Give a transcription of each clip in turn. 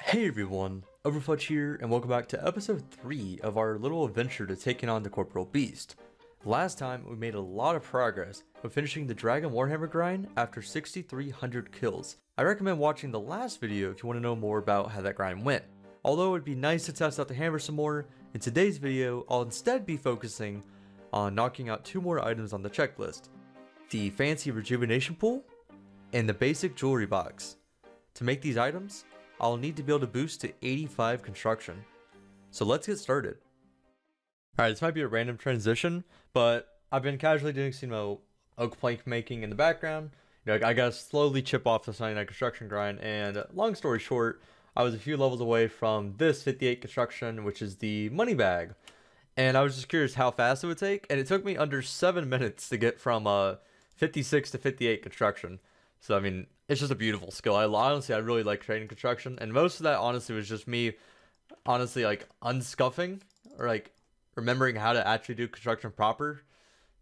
Hey everyone, Overfletch here, and welcome back to episode 3 of our little adventure to taking on the Corporal Beast. Last time, we made a lot of progress with finishing the Dragon Warhammer grind after 6,300 kills. I recommend watching the last video if you want to know more about how that grind went. Although it would be nice to test out the hammer some more, in today's video, I'll instead be focusing on knocking out 2 more items on the checklist. The fancy rejuvenation pool, and the basic jewelry box. To make these items, I'll need to be able to boost to 85 construction. So let's get started. Alright, this might be a random transition, but I've been casually doing some oak plank making in the background. I gotta slowly chip off the 99 construction grind, and long story short, I was a few levels away from this 58 construction, which is the money bag. And I was just curious how fast it would take, and it took me under 7 minutes to get from 56 to 58 construction. So I mean, it's just a beautiful skill. I really like training construction, and most of that honestly was just me honestly like unscuffing or like remembering how to actually do construction proper.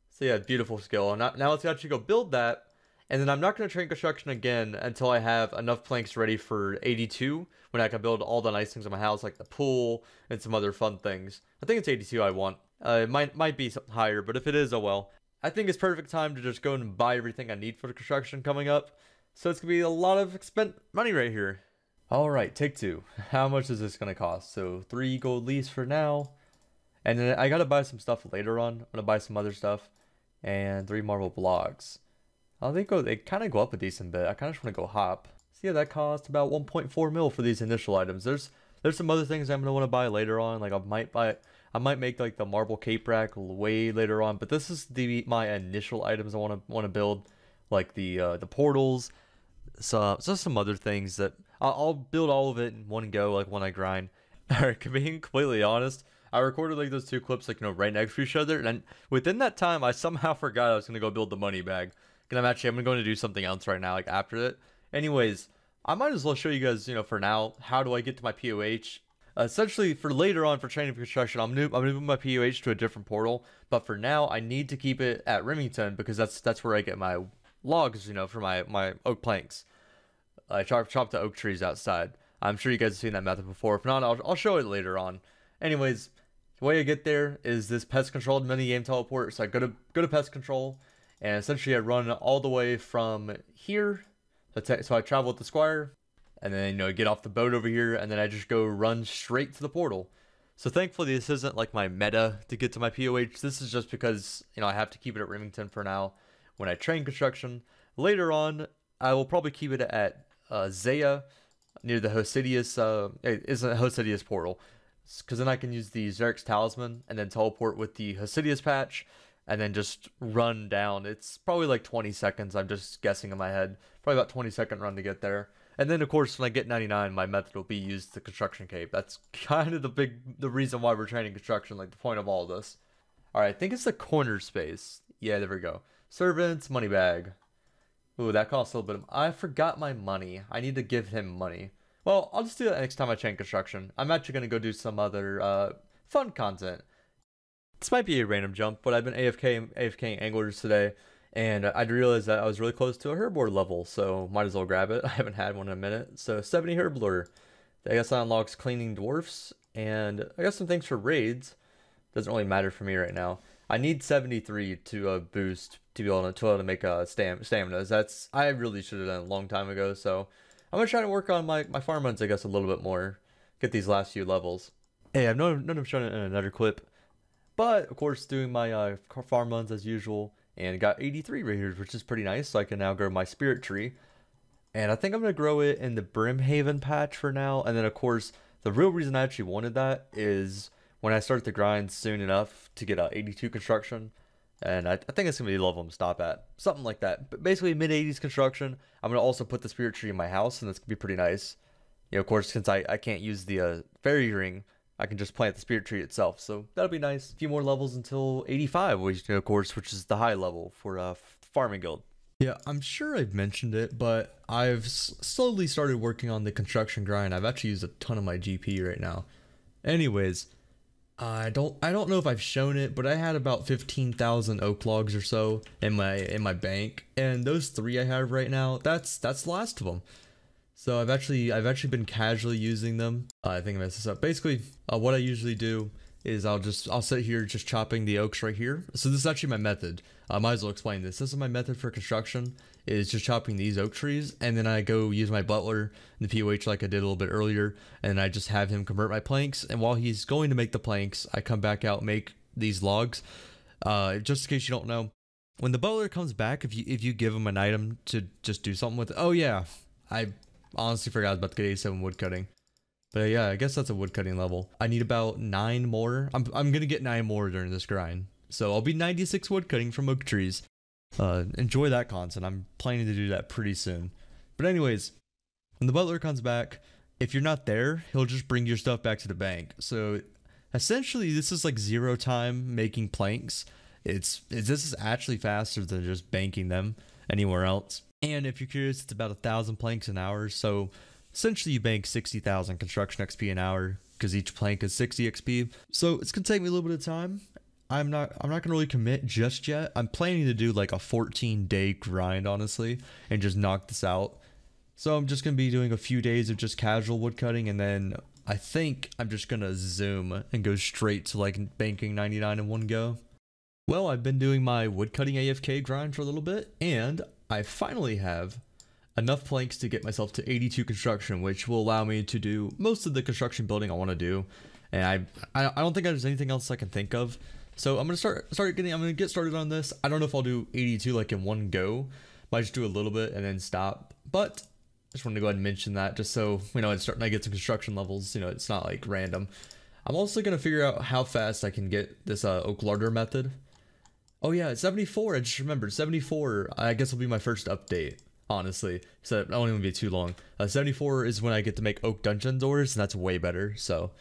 So yeah, beautiful skill. And now let's actually go build that, and then I'm not going to train construction again until I have enough planks ready for 82, when I can build all the nice things in my house like the pool and some other fun things. I think it's 82 I want. It might be something higher, but if it is, oh well. I think it's perfect time to just go and buy everything I need for the construction coming up. So it's going to be a lot of spent money right here. Alright, take 2. How much is this going to cost? So 3 gold leaves for now. And then I got to buy some stuff later on. I'm going to buy some other stuff. And 3 marble blocks. They kind of go up a decent bit. I kind of just want to go hop. So yeah, that cost about 1.4 mil for these initial items. There's some other things I'm going to want to buy later on. Like I might make like the marble cape rack way later on, but this is my initial items I want to build, like the portals. So just some other things that I'll build all of it in one go, like when I grind. Alright, being completely honest, I recorded like those 2 clips like right next to each other, and within that time I somehow forgot I was gonna go build the money bag. And I'm going to do something else right now, like after it. Anyways, I might as well show you guys, for now, how do I get to my POH. Essentially, for later on for training for construction, I'm moving my POH to a different portal. But for now, I need to keep it at Remington because that's where I get my logs, for my oak planks. I chop the oak trees outside. I'm sure you guys have seen that method before. If not, I'll show it later on. Anyways, the way I get there is this pest controlled mini game teleport. So I go to pest control, and essentially I run all the way from here. So I travel with the squire, and then get off the boat over here, and then I just go run straight to the portal. So thankfully this isn't like my meta to get to my POH. This is just because I have to keep it at Remington for now. When I train construction later on, I will probably keep it at Zaya near the Hosidius Hosidius portal, because then I can use the Xerx's talisman and then teleport with the Hosidius patch, and then just run down. It's probably like 20 seconds. I'm just guessing in my head. Probably about 20-second run to get there. And then of course when I get 99, my method will be used the construction cape. That's kind of the reason why we're training construction, like the point of all of this. Alright, I think it's the corner space. Yeah, there we go. Servants, money bag. Ooh, that costs a little bit. I forgot my money. I need to give him money. Well, I'll just do that next time I train construction. I'm actually going to go do some other fun content. This might be a random jump, but I've been AFKing anglers today, and I realized that I was really close to a herblore level, so might as well grab it. I haven't had one in a minute. So 70 herblore. I guess that unlocks cleaning dwarfs, and I got some things for raids. Doesn't really matter for me right now. I need 73 to boost to be able to make stamina. I really should have done a long time ago. So I'm gonna try to work on my farm runs, I guess, a little bit more. Get these last few levels. Hey, I've none of shown it in another clip, but of course doing my farm runs as usual, and got 83 right here, which is pretty nice. So I can now grow my spirit tree, and I think I'm gonna grow it in the Brimhaven patch for now. And then of course the real reason I actually wanted that is when I start the grind soon enough to get 82 construction, and I think it's going to be the level I'm stop at. Something like that. But basically mid-80s construction. I'm going to also put the spirit tree in my house, and that's going to be pretty nice. Of course, since I can't use the fairy ring, I can just plant the spirit tree itself. So that'll be nice. A few more levels until 85, which is the high level for farming guild. Yeah, I'm sure I've mentioned it, but I've slowly started working on the construction grind. I've actually used a ton of my GP right now. Anyways, I don't know if I've shown it, but I had about 15,000 oak logs or so in my bank, and those 3 I have right now, that's the last of them. So I've actually been casually using them. I think I messed this up. Basically, what I usually do is I'll sit here just chopping the oaks right here. So this is actually my method. I might as well explain this. This is my method for construction, is just chopping these oak trees, and then I go use my butler in the POH like I did a little bit earlier, and I just have him convert my planks, and while he's going to make the planks, I come back out and make these logs. Just in case you don't know, when the butler comes back, if you give him an item to just do something with it, oh yeah, I honestly forgot about the 87 wood cutting. But yeah, I guess that's a wood cutting level. I need about 9 more. I'm gonna get 9 more during this grind. So I'll be 96 wood cutting from oak trees. Enjoy that content. I'm planning to do that pretty soon. But anyways, when the butler comes back, if you're not there, he'll just bring your stuff back to the bank. So essentially this is like 0 time making planks. This is actually faster than just banking them anywhere else. And if you're curious, it's about 1,000 planks an hour. So essentially you bank 60,000 construction XP an hour because each plank is 60 XP. So it's gonna take me a little bit of time. I'm not gonna really commit just yet. I'm planning to do like a 14-day grind, honestly, and just knock this out. So I'm just gonna be doing a few days of just casual wood cutting, and then I think I'm just gonna zoom and go straight to like banking 99 in one go. Well, I've been doing my wood cutting AFK grind for a little bit, and I finally have enough planks to get myself to 82 construction, which will allow me to do most of the construction building I want to do. And I don't think there's anything else I can think of. So I'm gonna get started on this. I don't know if I'll do 82 like in one go. Might just do a little bit and then stop. But I just wanted to go ahead and mention that just so it's starting to get some construction levels. It's not like random. I'm also gonna figure out how fast I can get this oak larder method. Oh yeah, 74. I just remembered 74. I guess will be my first update. Honestly, so it won't even be too long. 74 is when I get to make oak dungeon doors, and that's way better. So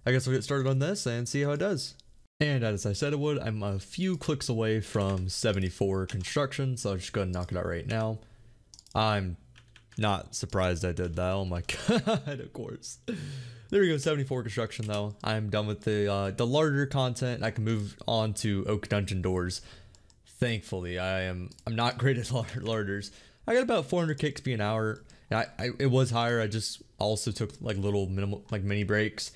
I guess we'll get started on this and see how it does. And as I said it would, I'm a few clicks away from 74 construction, so I'll just go ahead and knock it out right now. I'm not surprised I did that. Oh my god, of course. There we go, 74 construction though. I'm done with the larder content. I can move on to oak dungeon doors. Thankfully, I'm not great at larders. I got about 400 XP an hour. And it was higher. I just also took like little mini breaks,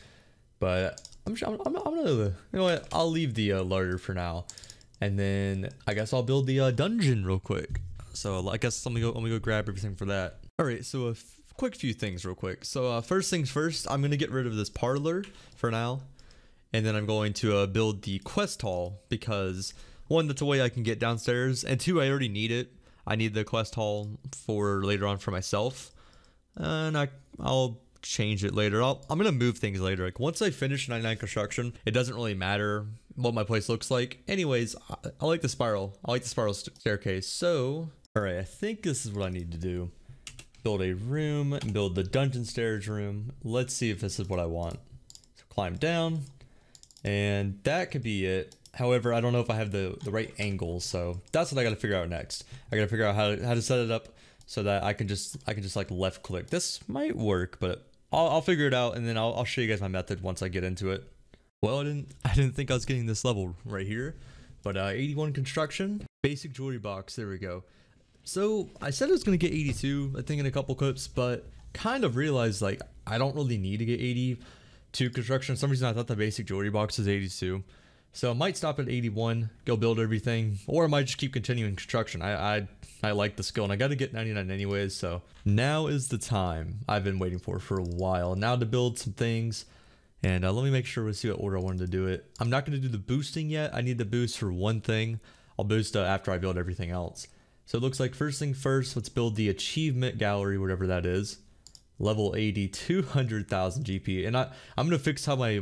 but I'm gonna, I'll leave the larder for now, and then I guess I'll build the dungeon real quick. So I guess let me go grab everything for that. All right, so a quick few things real quick. So first things first, I'm gonna get rid of this parlor for now, and then I'm going to build the quest hall because 1, that's a way I can get downstairs, and 2, I already need it. I need the quest hall for later on for myself, and I'll change it later. I'm gonna move things later. Like once I finish 99 construction, it doesn't really matter what my place looks like. Anyways, I like the spiral. I like the spiral staircase. So, all right, I think this is what I need to do. Build a room and build the dungeon stairs room. Let's see if this is what I want. So climb down, and that could be it. However, I don't know if I have the right angle, so that's what I got to figure out next. I got to figure out how to set it up so that I can just like left click. This might work, but I'll figure it out, and then I'll show you guys my method once I get into it. Well, I didn't think I was getting this level right here, but 81 construction, basic jewelry box. There we go. So I said I was gonna get 82, I think in a couple clips, but kind of realized like I don't really need to get 82 construction. For some reason I thought the basic jewelry box is 82. So I might stop at 81, go build everything, or I might just keep continuing construction. I like the skill, and I got to get 99 anyways, so now is the time I've been waiting for a while. Now to build some things, and let me make sure we see what order I wanted to do it. I'm not going to do the boosting yet. I need the boost for one thing. I'll boost after I build everything else. So it looks like first thing first, let's build the achievement gallery, whatever that is. Level 80, 200,000 GP, and I'm going to fix how my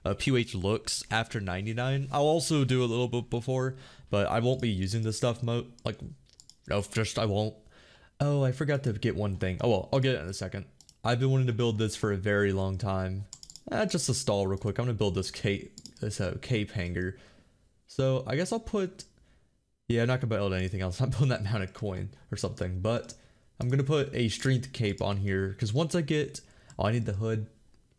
POH looks after 99. I'll also do a little bit before, but I won't be using this stuff I won't. Oh, I forgot to get one thing. Oh well, I'll get it in a second. I've been wanting to build this for a very long time. Just a stall real quick. I'm gonna build this cape hanger. So I guess I'll put, yeah, I'm not gonna build anything else. I'm building that mounted coin or something, but I'm gonna put a strength cape on here because once I get, oh, I need the hood.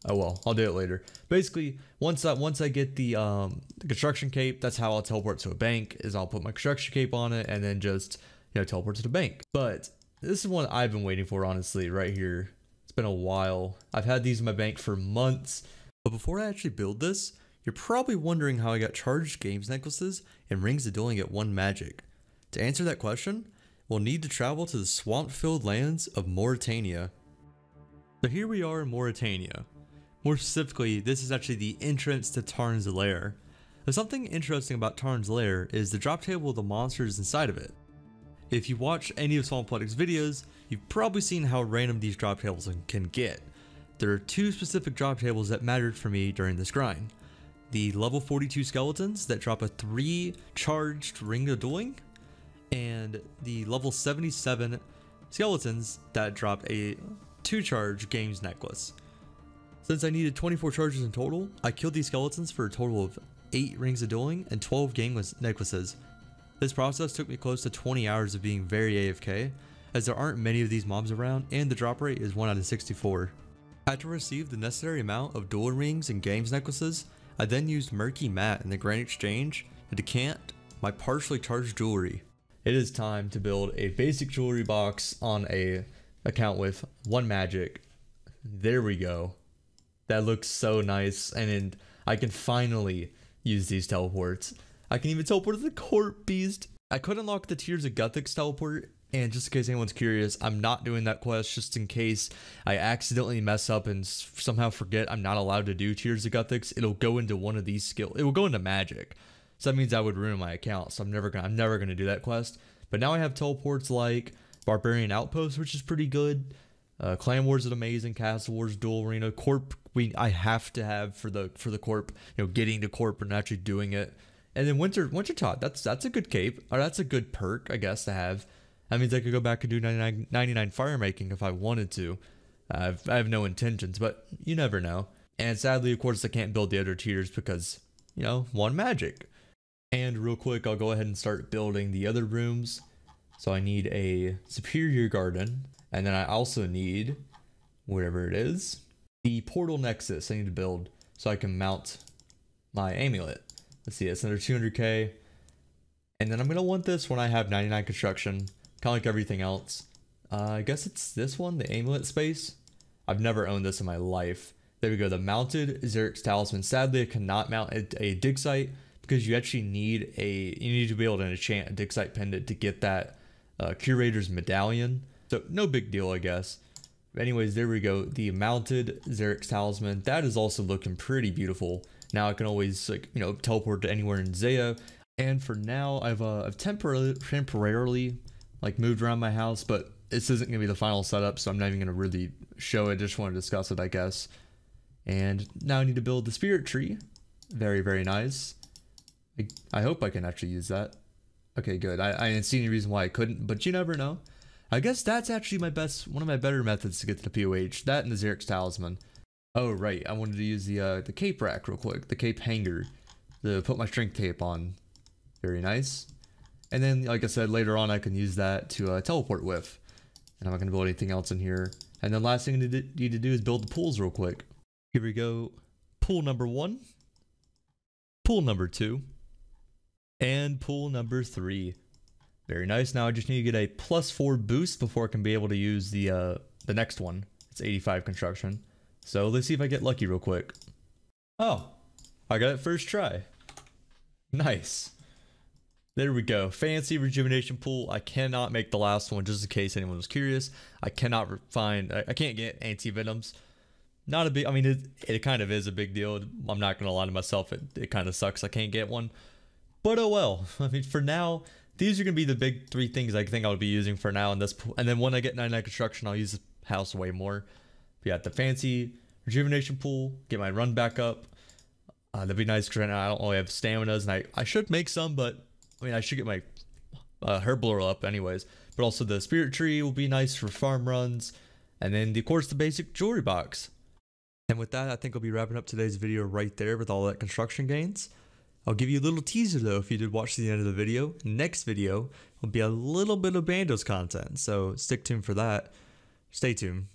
Oh well, I'll do it later. Basically, once I get the construction cape, that's how I'll teleport to a bank. Is I'll put my construction cape on it and then just teleport to the bank. But This is one I've been waiting for, honestly, right here. It's been a while. I've had these in my bank for months. But before I actually build this, you're probably wondering how I got charged games necklaces and rings of dueling at 1 magic. To answer that question, we'll need to travel to the swamp-filled lands of Mauritania. So here we are in Mauritania. More specifically, this is actually the entrance to Tarn's lair. There's something interesting about Tarn's lair is the drop table of the monsters inside of it. If you watch any of Swamplotic's videos, you've probably seen how random these drop tables can get. There are 2 specific drop tables that mattered for me during this grind. The level 42 skeletons that drop a 3 charged ring of dueling, and the level 77 skeletons that drop a 2 charge games necklace. Since I needed 24 charges in total, I killed these skeletons for a total of 8 rings of dueling and 12 game necklaces. This process took me close to 20 hours of being very AFK, as there aren't many of these mobs around and the drop rate is 1 out of 64. After I received the necessary amount of duel rings and games necklaces, I then used Murky Matte in the Grand Exchange to decant my partially charged jewelry. It is time to build a basic jewelry box on a account with 1 magic. There we go. That looks so nice, and I can finally use these teleports. I can even teleport to the Corp Beast. I could unlock the Tears of Guthix teleport, and just in case anyone's curious, I'm not doing that quest just in case I accidentally mess up and somehow forget I'm not allowed to do Tears of Guthix. It'll go into one of these skills. It will go into magic. So that means I would ruin my account, so I'm never gonna do that quest. But now I have teleports like Barbarian Outpost, which is pretty good. Clan Wars is amazing. Castle Wars, Duel Arena, Corp. I have to have for the Corp. You know, getting to Corp and actually doing it. And then Winter Tot. That's a good cape, or that's a good perk, I guess, to have. That means I could go back and do 99 fire making if I wanted to. I have no intentions, but you never know. And sadly, of course, I can't build the other tiers because, you know, 1 magic. And real quick, I'll go ahead and start building the other rooms. So I need a superior garden, and then I also need, whatever it is, the portal nexus I need to build so I can mount my amulet. Let's see, it's under 200k. And then I'm going to want this when I have 99 construction, kind of like everything else. I guess it's this one, the amulet space. I've never owned this in my life. There we go, the mounted Xerix talisman. Sadly, I cannot mount a dig site because you actually need to be able to enchant a dig site pendant to get that curator's medallion. So no big deal, I guess. But anyways, there we go, the mounted Xerix talisman. That is also looking pretty beautiful. Now I can always, like, you know, teleport to anywhere in Zaya. And for now, I've temporarily like moved around my house, but this isn't gonna be the final setup, so I'm not even gonna really show it. Just want to discuss it, I guess. And now I need to build the spirit tree. Very, very nice. I hope I can actually use that. Okay, good. I didn't see any reason why I couldn't, but you never know. I guess that's actually one of my better methods to get to the POH. That and the Xerix talisman. Oh right, I wanted to use the cape rack real quick, the cape hanger, to put my strength tape on. Very nice. And then, like I said, later on I can use that to teleport with. And I'm not gonna build anything else in here. And then last thing I need to do is build the pools real quick. Here we go. Pool number 1, pool number 2, and pool number 3. Very nice. Now I just need to get a +4 boost before I can be able to use the next one. It's 85 construction. So let's see if I get lucky real quick. Oh, I got it first try. Nice. There we go. Fancy rejuvenation pool. I cannot make the last one, just in case anyone was curious. I cannot I can't get anti-venoms. Not a big, I mean, it kind of is a big deal. I'm not going to lie to myself. It kind of sucks I can't get one. But oh well. I mean, for now, these are going to be the big 3 things I think I'll be using for now in this pool. And then when I get 99 construction, I'll use the house way more. But yeah, the fancy rejuvenation pool, get my run back up. That'd be nice because right now I don't really have staminas, and I should make some, but I mean, I should get my herbal up anyways. But also the spirit tree will be nice for farm runs. And then, of course, the basic jewelry box. And with that, I think I'll be wrapping up today's video right there with all that construction gains. I'll give you a little teaser though if you did watch to the end of the video. Next video will be a little bit of Bandos content, so stick tuned for that. Stay tuned.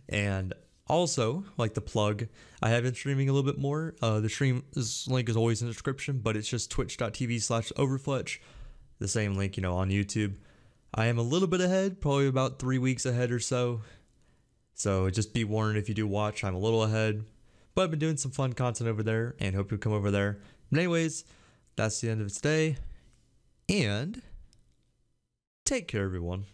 And also, like the plug, I have been streaming a little bit more. The stream link is always in the description, but it's just twitch.tv/Overfletch. The same link, you know, on YouTube. I am a little bit ahead, probably about 3 weeks ahead or so. So just be warned if you do watch, I'm a little ahead. But I've been doing some fun content over there and hope you'll come over there. But anyways, that's the end of today. And take care, everyone.